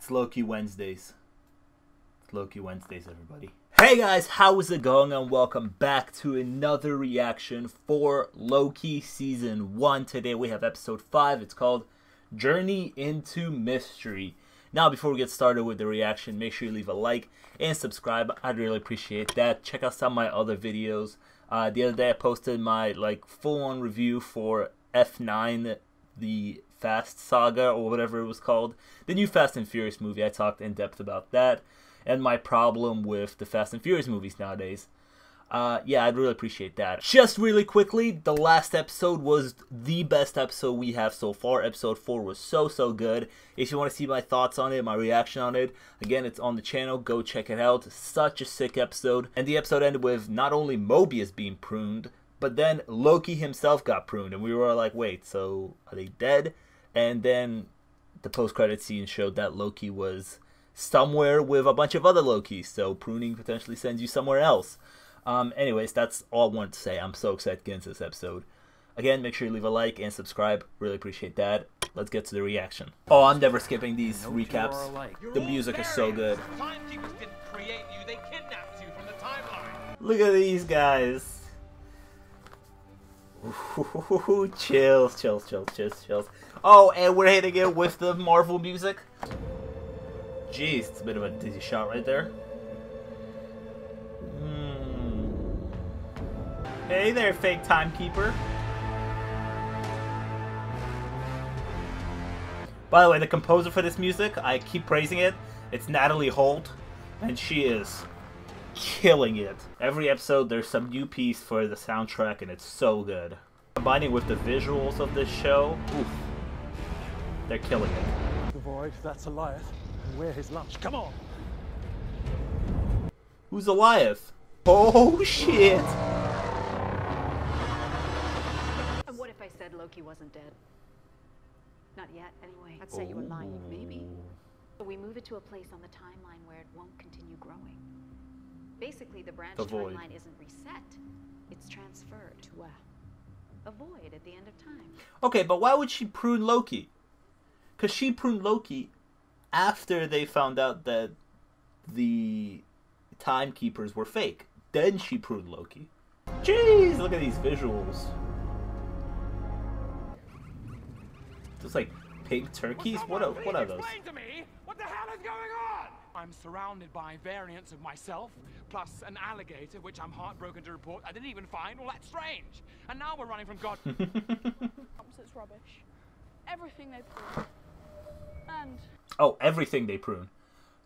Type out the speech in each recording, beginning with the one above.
It's Loki Wednesdays. It's Loki Wednesdays, everybody. Hey guys, how is it going? And welcome back to another reaction for Loki Season 1. Today we have episode 5. It's called Journey into Mystery. Now, before we get started with the reaction, make sure you leave a like and subscribe. I'd really appreciate that. Check out some of my other videos. The other day I posted my full-on review for F9, the Fast Saga, or whatever it was called. The new Fast and Furious movie. I talked in depth about that and my problem with the Fast and Furious movies nowadays. Yeah, I'd really appreciate that. Just really quickly, the last episode was the best episode we have so far. Episode 4 was so good. If you want to see my thoughts on it, my reaction on it, again, it's on the channel. Go check it out. Such a sick episode. And the episode ended with not only Mobius being pruned, but then Loki himself got pruned. And we were like, wait, so are they dead? And then the post-credit scene showed that Loki was somewhere with a bunch of other Lokis. So pruning potentially sends you somewhere else. Anyways, that's all I wanted to say. I'm so excited to get into this episode. Again, make sure you leave a like and subscribe. Really appreciate that. Let's get to the reaction. Oh, I'm never skipping these recaps. The music is so good. Timekeepers didn't create you, they kidnapped you from the timeline. Look at these guys. Ooh, chills. Oh, and we're hitting it with the Marvel music. Jeez, it's a bit of a dizzy shot right there. Hey there, fake timekeeper. By the way, the composer for this music, I keep praising it. It's Natalie Holt, and she is killing it. Every episode, there's some new piece for the soundtrack, and it's so good. Combining with the visuals of this show, oof, they're killing it. The Void, that's Goliath, and we're his lunch. Come on! Who's Goliath? Oh, shit! What if I said Loki wasn't dead? Not yet, anyway. I'd say you were lying, maybe. But we move it to a place on the timeline where it won't continue growing. Basically, the branch timeline isn't reset. It's transferred to a void at the end of time. Okay, but why would she prune Loki? Because she pruned Loki after they found out that the timekeepers were fake. Then she pruned Loki. Jeez, look at these visuals. Just like pig turkeys? What are those? Explain to me what the hell is going on? I'm surrounded by variants of myself, plus an alligator, which I'm heartbroken to report I didn't even find. Well, that's strange. And now we're running from God. It's rubbish. Everything they prune. And oh, everything they prune.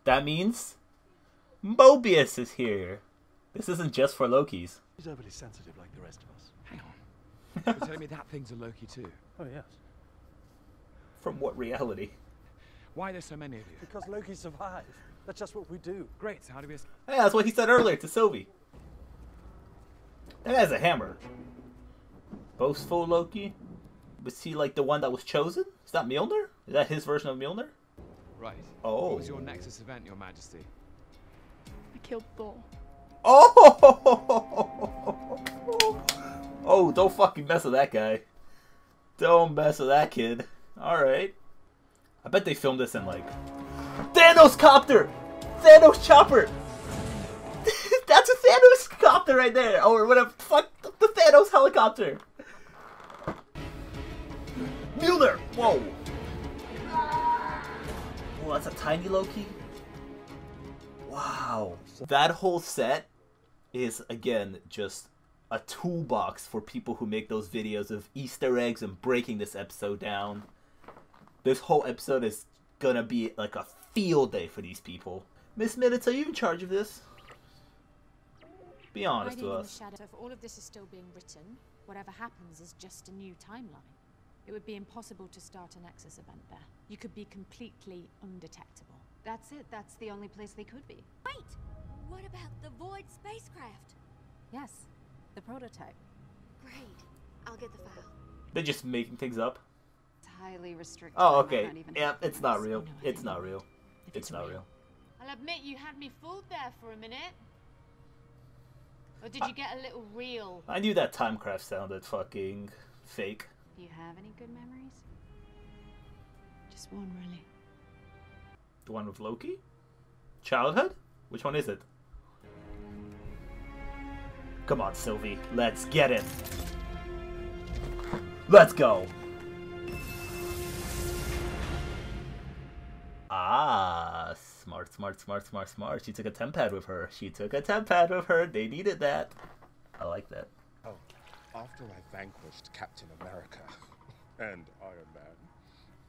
That means Mobius is here. This isn't just for Lokis. He's overly sensitive like the rest of us. Hang on. You're telling me that thing's a Loki too? Oh, yes. From what reality? Why are there so many of you? Because Loki survived. That's just what we do. Great, so how do we... Hey, that's what he said earlier to Sylvie. That guy's a hammer. Boastful Loki? Was he like the one that was chosen? Is that Mjolnir? Is that his version of Mjolnir? Right. Oh. What was your Nexus event, Your Majesty? I killed Thor. Oh! Oh, don't fucking mess with that guy. Don't mess with that kid. Alright. I bet they filmed this in Thanos copter! Thanos chopper! That's a Thanos copter right there! Or whatever. Fuck the Thanos helicopter! Mjolnir! Whoa! Oh, that's a tiny Loki? Wow. That whole set is, again, just a toolbox for people who make those videos of Easter eggs and breaking this episode down. This whole episode is gonna be like a field day for these people. Miss Minutes, are you in charge of this? Be honest to us. So if all of this is still being written, whatever happens is just a new timeline. It would be impossible to start a Nexus event there. You could be completely undetectable. That's it. That's the only place they could be. Wait! What about the Void spacecraft? Yes, the prototype. Great. I'll get the file. They're just making things up. It's highly restricted. Oh, okay. Yeah, it's not real. It's not real. It's not real. I'll admit you had me fooled there for a minute. Or did you get a little real? I knew that Timecraft sounded fucking fake. Do you have any good memories? Just one, really. The one with Loki? Childhood? Which one is it? Come on, Sylvie. Let's get it. Let's go. Ah, smart. She took a temp pad with her. They needed that. I like that. Oh, after I vanquished Captain America and Iron Man,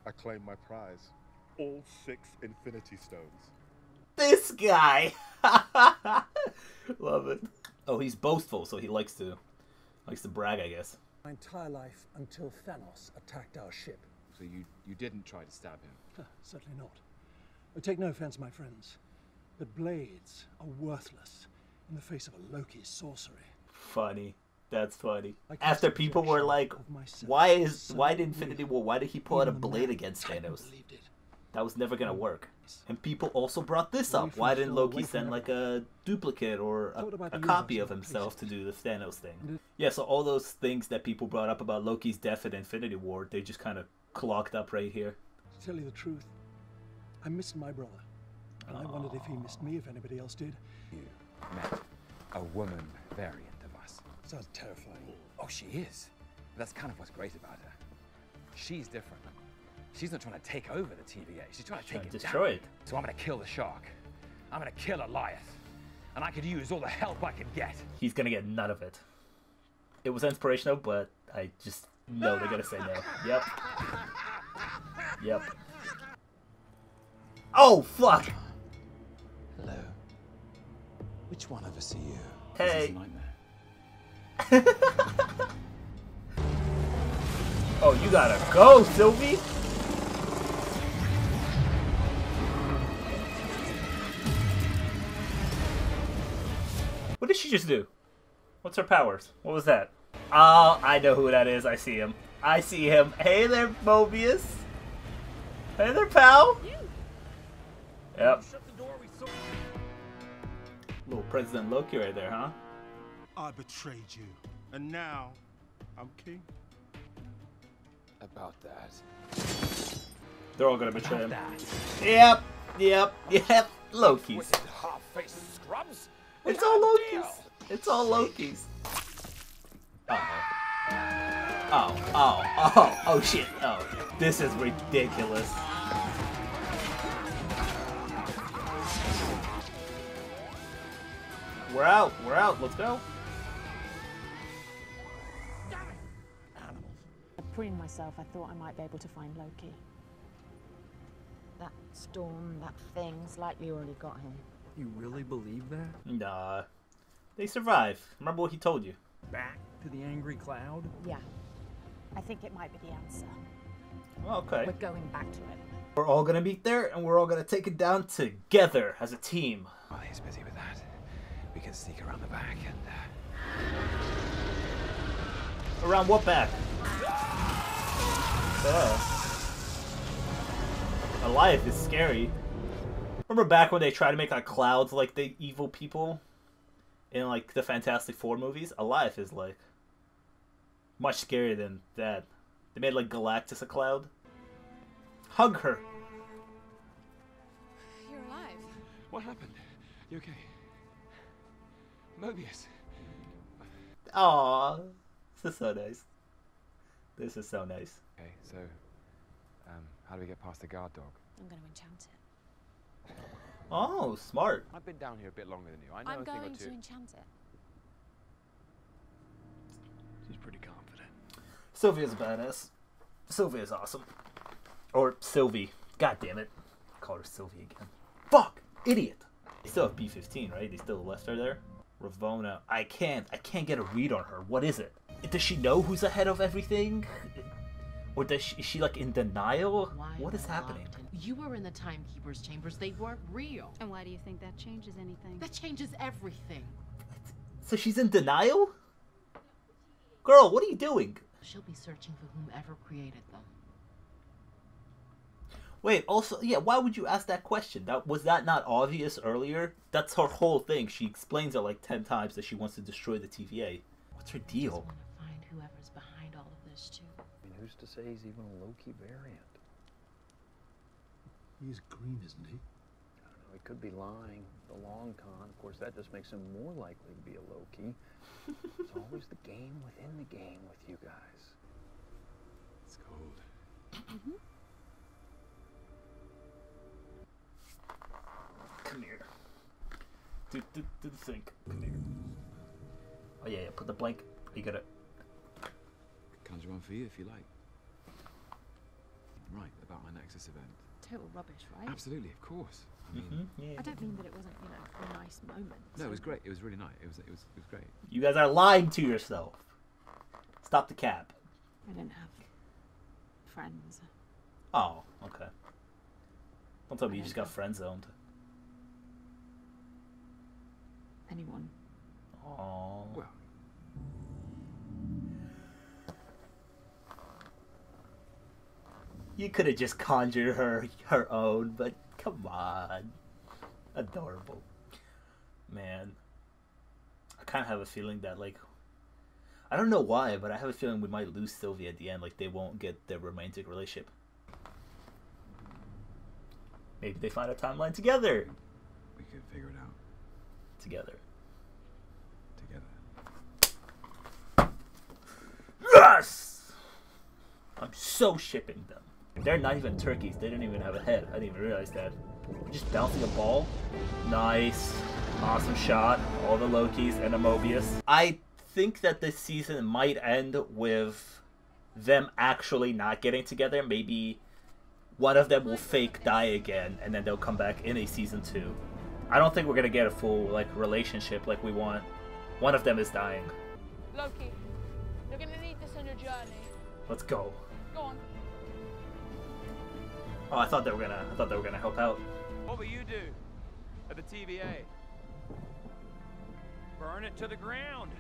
I claimed my prize. All 6 Infinity Stones. This guy! Love it. Oh, he's boastful, so he likes to brag, I guess. My entire life until Thanos attacked our ship. So you didn't try to stab him? Certainly not. Take no offense, my friends, but blades are worthless in the face of a Loki sorcery. Funny. That's funny. After people were like, why did Infinity War, why did he pull out a blade against Thanos? That was never gonna work. And people also brought this up. Why didn't Loki send like a duplicate or a copy of himself to do the Thanos thing? Yeah, so all those things that people brought up about Loki's death in Infinity War, they just kind of clogged up right here. To tell you the truth, I missed my brother. And I wondered if he missed me, if anybody else did. You met a woman variant of us. Sounds terrifying. Oh, she is. That's kind of what's great about her. She's different. She's not trying to take over the TVA. She's trying to take it destroy down. it. So I'm going to kill the shark. I'm going to kill Elias. And I could use all the help I could get. He's going to get none of it. It was inspirational, but I just know they're going to say no. Yep. Yep. Oh, fuck! Hello. Which one of us are you? Hey. This is a nightmare. Oh, you gotta go, Sylvie! What did she just do? What's her powers? What was that? Oh, I know who that is. I see him. I see him. Hey there, Mobius. Hey there, pal. Yep. Little President Loki right there, huh? I betrayed you, and now I'm king. About that. They're all gonna betray him. Yep. Loki's. Half-faced scrubs? It's all Loki's. It's all Loki's. Oh shit. Oh, this is ridiculous. We're out. Let's go. I preened myself. I thought I might be able to find Loki. That storm, that thing's likely already got him. You really believe that? Nah. They survive. Remember what he told you. Back to the angry cloud? Yeah. I think it might be the answer. Okay. We're going back to it. We're all gonna meet there, and we're all gonna take it down together as a team. While he's busy with that, we can sneak around the back and... Around what back? Elias is scary. Remember back when they tried to make like clouds like the evil people in like the Fantastic Four movies? Elias is like much scarier than that. They made like Galactus a cloud. Hug her. You're alive. What happened? You okay? Mobius. Aww. This is so nice. This is so nice. Okay, so, how do we get past the guard dog? I'm going to enchant it. Oh, smart. I've been down here a bit longer than you. I know I'm a thing or going two. to enchant it. She's pretty confident. Sylvia's a badass. Sylvia's awesome. Or Sylvie. God damn it. Call her Sylvie again. Fuck! Idiot! They still have B-15, right? They still left her there? Ravonna. I can't get a read on her. What is it? Does she know who's ahead of everything? Or is she like in denial? What is happening? You were in the Timekeeper's chambers. They weren't real. And why do you think that changes anything? That changes everything. So she's in denial? Girl, what are you doing? She'll be searching for whomever created them. Wait, also, yeah, why would you ask that question? Was that not obvious earlier? That's her whole thing. She explains it like 10 times that she wants to destroy the TVA. What's her deal? I just want to find whoever's behind all of this, too. I mean, who's to say he's even a Loki variant? He's green, isn't he? I don't know, he could be lying. The long con, of course, that just makes him more likely to be a Loki. It's always the game within the game with you guys. It's cold. Come here. Do the thing. Come here. Oh yeah, put the blank. You got it. Conjure one for you if you like. Right, about my Nexus event. Total rubbish, right? Absolutely, of course. I mean, I don't mean that it wasn't, you know, a nice moment. no, it was great. It was really nice. It was great. You guys are lying to yourself. Stop the cap. I didn't have friends. Oh, okay. Don't tell me you just got friend zoned. Anyone. Oh. Well, You could have just conjured her own, but come on. Adorable. Man. I kind of have a feeling that, like, I don't know why, but I have a feeling we might lose Sylvia at the end. Like, they won't get their romantic relationship. Maybe they find a timeline together. we could figure it out Together. together. Yes! I'm so shipping them. They're not even turkeys. They didn't even have a head. I didn't even realize that. Just bouncing a ball. Nice. Awesome shot. All the Lokis and a Mobius. I think that this season might end with them actually not getting together. Maybe one of them will fake die again, and then they'll come back in a season 2. I don't think we're gonna get a full like relationship like we want. One of them is dying. Loki, you're gonna need this on your journey. Let's go. Go on. Oh, I thought they were gonna help out. What will you do at the TVA? Burn it to the ground.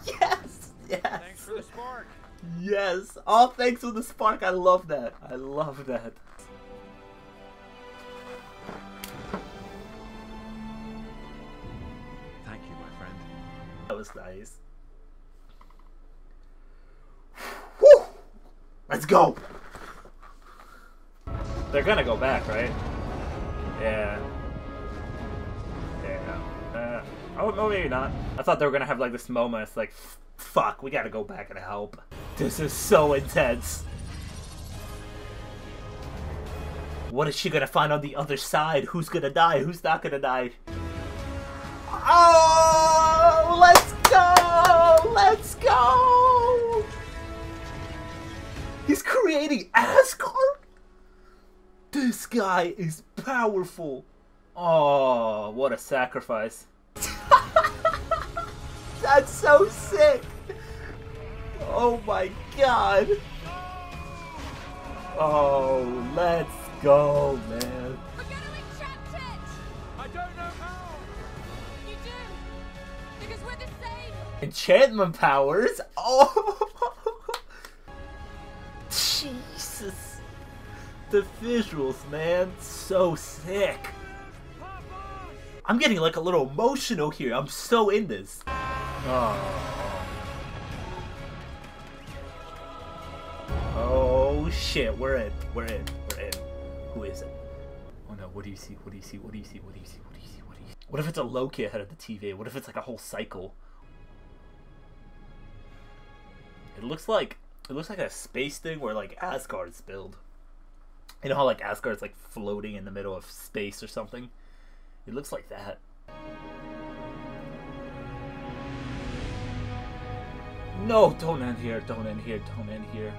Yes! Yes! Thanks for the spark. Yes! Oh, thanks for the spark. I love that. I love that. Thank you, my friend. That was nice. Woo! Let's go! They're gonna go back, right? Yeah. Yeah. Oh, no, maybe not. I thought they were gonna have like this moment. It's like, fuck, we gotta go back and help. This is so intense. What is she gonna find on the other side? Who's gonna die? Who's not gonna die? Oh, let's go! Let's go! He's creating Asgard? This guy is powerful. Oh, what a sacrifice. That's so sick. Oh my god. Oh, let's go, man. We're gonna enchant it! I don't know how. You do! Because we're the same! Enchantment powers? Oh! Jesus. The visuals, man. So sick. I'm getting like a little emotional here. I'm so in this. Oh. Oh shit, we're in. We're in. We're in. Who is it? Oh no, what do you see? What do you see? What do you see? What do you see? What do you see? What do you see? What if it's a Loki ahead of the TVA? What if it's like a whole cycle? It looks like a space thing where like Asgard's built. You know how like Asgard's like floating in the middle of space or something? It looks like that. No, don't end here, don't end here, don't end here.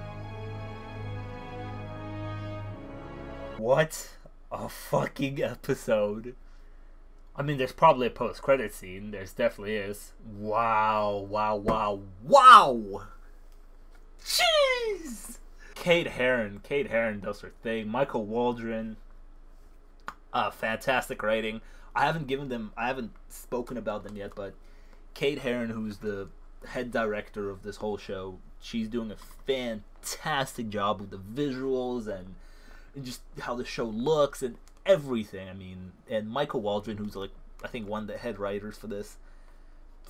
What a fucking episode. I mean, there's probably a post-credit scene. There's definitely is. Wow, wow, wow, wow! Jeez! Kate Herron does her thing. Michael Waldron, fantastic writing. I haven't spoken about them yet, but Kate Herron, who's the head director of this whole show, she's doing a fantastic job with the visuals and just how the show looks and everything. I mean, and Michael Waldron, who's like, I think one of the head writers for this,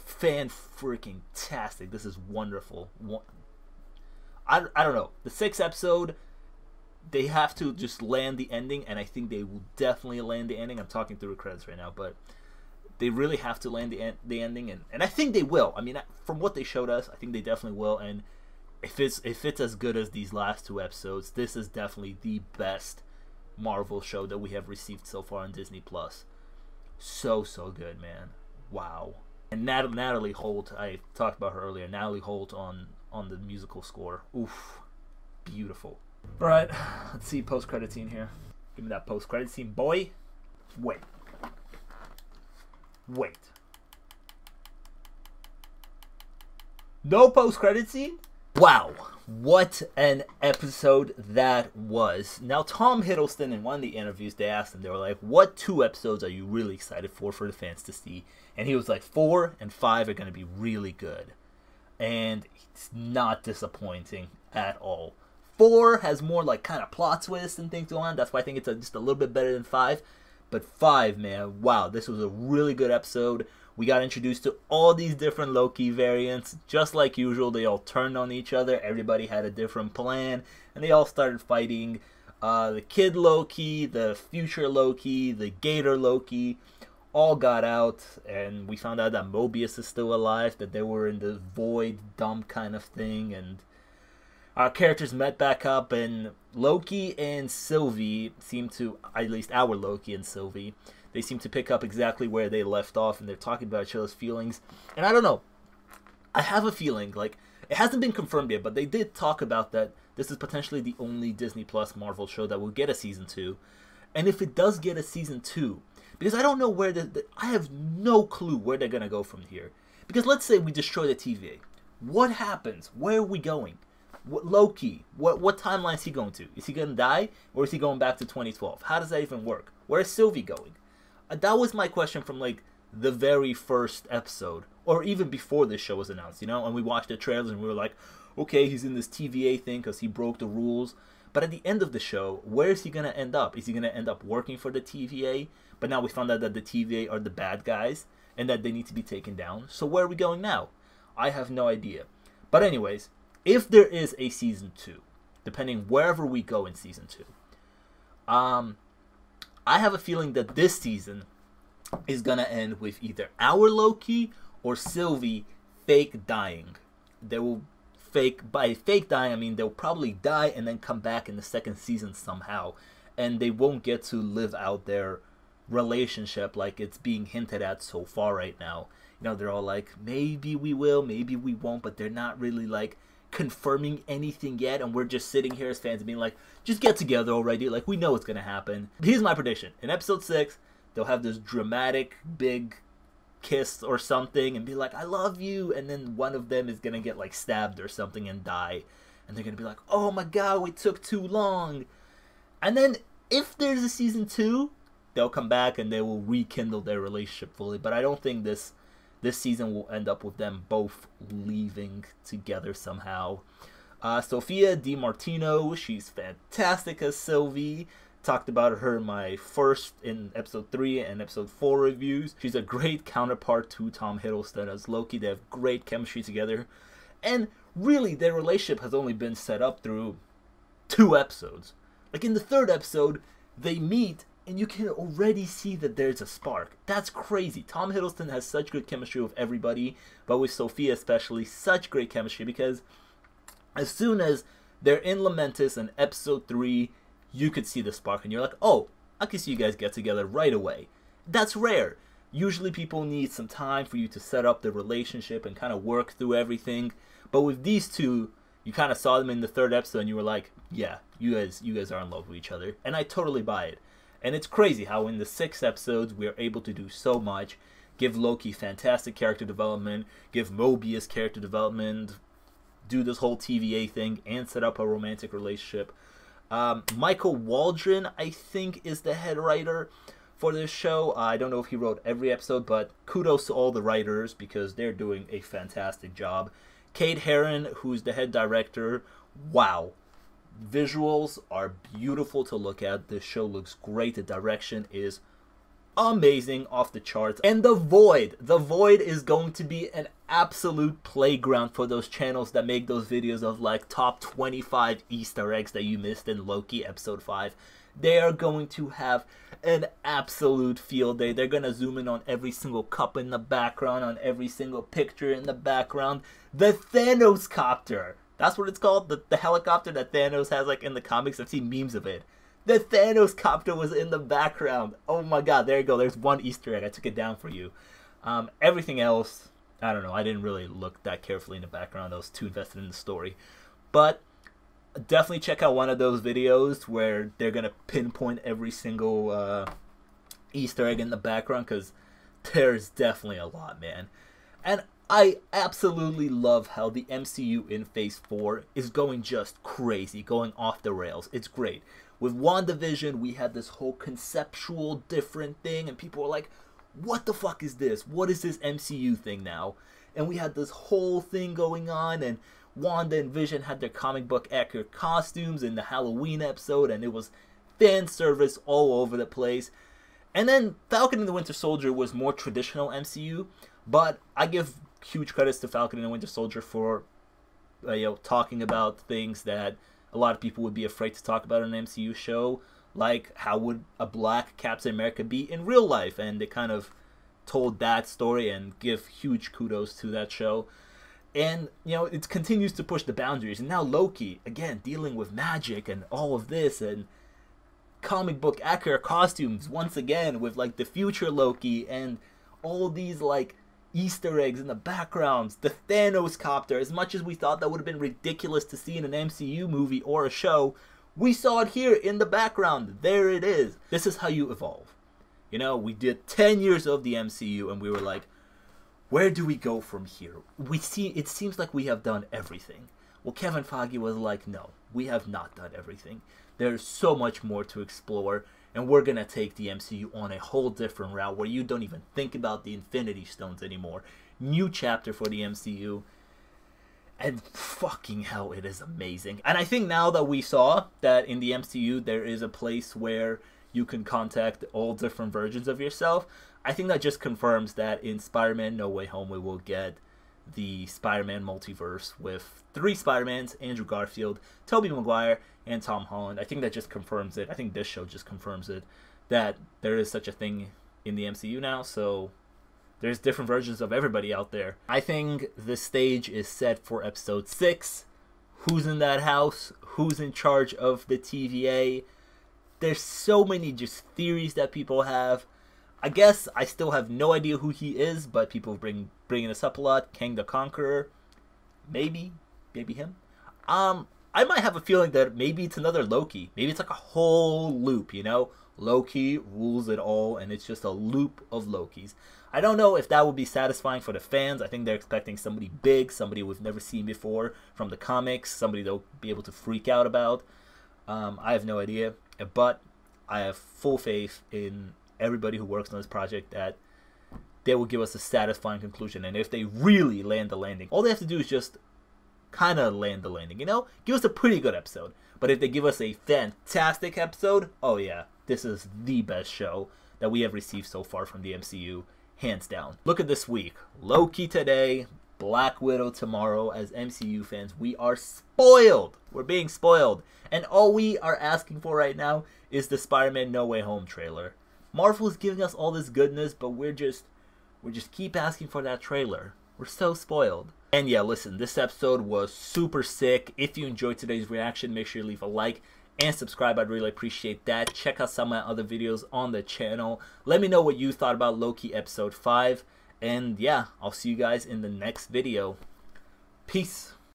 fan-freaking-tastic. This is wonderful. I don't know. The 6th episode, they have to just land the ending, and I think they will definitely land the ending. I'm talking through the credits right now, but they really have to land the ending, and I think they will. I mean, from what they showed us, I think they definitely will. And if it's as good as these last 2 episodes, this is definitely the best Marvel show that we have received so far on Disney Plus. So good, man. Wow. And Natalie Holt, I talked about her earlier. Natalie Holt on the musical score. Oof, beautiful. All right, let's see post-credit scene here. Give me that post-credit scene, boy. Wait. No post-credit scene? Wow, what an episode that was. Now, Tom Hiddleston, in one of the interviews, they asked him, they were like, what 2 episodes are you really excited for the fans to see? And he was like, 4 and 5 are going to be really good. And it's not disappointing at all. 4 has more like kind of plot twists and things going on. That's why I think it's just a little bit better than 5. But 5, man, wow, this was a really good episode. We got introduced to all these different Loki variants. Just like usual, they all turned on each other. Everybody had a different plan. And they all started fighting. The kid Loki, the future Loki, the Gator Loki, all got out. And we found out that Mobius is still alive, that they were in the void dump kind of thing. And our characters met back up, and Loki and Sylvie seem to, at least our Loki and Sylvie, they seem to pick up exactly where they left off, and they're talking about each other's feelings. And I don't know, I have a feeling, like, it hasn't been confirmed yet, but they did talk about that this is potentially the only Disney Plus Marvel show that will get a season 2. And if it does get a season 2, because I don't know where I have no clue where they're going to go from here. Because let's say we destroy the TVA. What happens? Where are we going? What Loki? What timeline is he going to? Is he going to die, or is he going back to 2012? How does that even work? Where is Sylvie going? That was my question from like the very first episode, or even before this show was announced, you know. And we watched the trailers and we were like, okay, he's in this TVA thing because he broke the rules. But at the end of the show, where is he going to end up? Is he going to end up working for the TVA? But now we found out that the TVA are the bad guys and that they need to be taken down. So where are we going now? I have no idea. But anyways, if there is a season 2, depending wherever we go in season 2, I have a feeling that this season is going to end with either our Loki or Sylvie fake dying. They will by fake dying, I mean they'll probably die and then come back in the second season somehow. And they won't get to live out their relationship like it's being hinted at so far right now. You know, they're all like, maybe we will, maybe we won't, but they're not really like confirming anything yet, and we're just sitting here as fans being like, just get together already, like we know what's gonna happen. Here's my prediction: in episode 6 they'll have this dramatic big kiss or something and be like, I love you, and then one of them is gonna get like stabbed or something and die, and they're gonna be like, oh my god, we took too long. And then if there's a season 2, they'll come back and they will rekindle their relationship fully. But I don't think this season will end up with them both leaving together somehow. Sophia Di Martino, she's fantastic as Sylvie. Talked about her in episode 3 and episode 4 reviews. She's a great counterpart to Tom Hiddleston as Loki. They have great chemistry together. And really, their relationship has only been set up through 2 episodes. Like in the 3rd episode, they meet and you can already see that there's a spark. That's crazy. Tom Hiddleston has such good chemistry with everybody, but with Sophia especially, such great chemistry, because as soon as they're in Lamentus in episode 3, you could see the spark, and you're like, oh, I can see you guys get together right away. That's rare. Usually people need some time for you to set up the relationship and kind of work through everything. But with these two, you kind of saw them in the 3rd episode, and you were like, yeah, you guys are in love with each other. And I totally buy it. And it's crazy how in the 6 episodes we are able to do so much. Give Loki fantastic character development, give Mobius character development, do this whole TVA thing, and set up a romantic relationship. Michael Waldron, I think, is the head writer for this show. I don't know if he wrote every episode, but kudos to all the writers because they're doing a fantastic job. Kate Herron, who's the head director, wow. Visuals are beautiful to look at. This show looks great. The direction is amazing, off the charts. And the Void is going to be an absolute playground for those channels that make those videos of like top 25 Easter eggs that you missed in Loki episode 5. They are going to have an absolute field day. They're going to zoom in on every single cup in the background, on every single picture in the background. The Thanos copter. That's what it's called. The helicopter that Thanos has like in the comics. I've seen memes of it. The Thanos copter was in the background. Oh my god, there you go. There's one Easter egg. I took it down for you. Everything else, I don't know. I didn't really look that carefully in the background. I was too invested in the story. But definitely check out one of those videos where they're going to pinpoint every single Easter egg in the background, because there's definitely a lot, man. And I absolutely love how the MCU in Phase 4 is going just crazy, going off the rails. It's great. With WandaVision, we had this whole conceptual different thing, and people were like, what the fuck is this? What is this MCU thing now? And we had this whole thing going on, and Wanda and Vision had their comic book accurate costumes in the Halloween episode, and it was fan service all over the place. And then Falcon and the Winter Soldier was more traditional MCU, but I give huge credits to Falcon and the Winter Soldier for talking about things that a lot of people would be afraid to talk about on an MCU show, like how would a black Captain America be in real life, and they kind of told that story, and give huge kudos to that show. And, it continues to push the boundaries. And now Loki, again, dealing with magic and all of this, and comic book accurate costumes, once again, with, like, the future Loki, and all these, like, Easter eggs in the backgrounds. The Thanos copter, as much as we thought that would have been ridiculous to see in an MCU movie or a show, we saw it here in the background. There it is. This is how you evolve. We did 10 years of the MCU, and we were like, where do we go from here? It seems like we have done everything. Well, Kevin Feige was like, no, we have not done everything. There's so much more to explore, and we're going to take the MCU on a whole different route where you don't even think about the Infinity Stones anymore. New chapter for the MCU. And fucking hell, it is amazing. And I think now that we saw that in the MCU there is a place where you can contact all different versions of yourself, I think that just confirms that in Spider-Man No Way Home we will get the Spider-Man multiverse with 3 Spider-Mans, Andrew Garfield, Tobey Maguire, and Tom Holland. I think that just confirms it. I think this show just confirms it, that there is such a thing in the MCU now, so there's different versions of everybody out there. I think the stage is set for episode 6. Who's in that house? Who's in charge of the TVA? There's so many just theories that people have. I guess I still have no idea who he is, but people bringing this up a lot. Kang the Conqueror. Maybe him. I might have a feeling that maybe it's another Loki. Maybe it's like a whole loop, Loki rules it all, and it's just a loop of Lokis. I don't know if that would be satisfying for the fans. I think they're expecting somebody big, somebody we've never seen before from the comics, somebody they'll be able to freak out about. I have no idea, but I have full faith in everybody who works on this project that they will give us a satisfying conclusion. And if they really land the landing, all they have to do is just kind of land the landing, give us a pretty good episode. But if they give us a fantastic episode, oh yeah, this is the best show that we have received so far from the MCU, hands down. Look at this week. Loki today, Black Widow tomorrow. As MCU fans, we are spoiled. We're being spoiled. And all we are asking for right now is the Spider-Man No Way Home trailer. Marvel is giving us all this goodness, but we're just keep asking for that trailer. We're so spoiled. And yeah, listen, this episode was super sick. If you enjoyed today's reaction, make sure you leave a like and subscribe. I'd really appreciate that. Check out some of my other videos on the channel. Let me know what you thought about Loki episode 5. And yeah, I'll see you guys in the next video. Peace.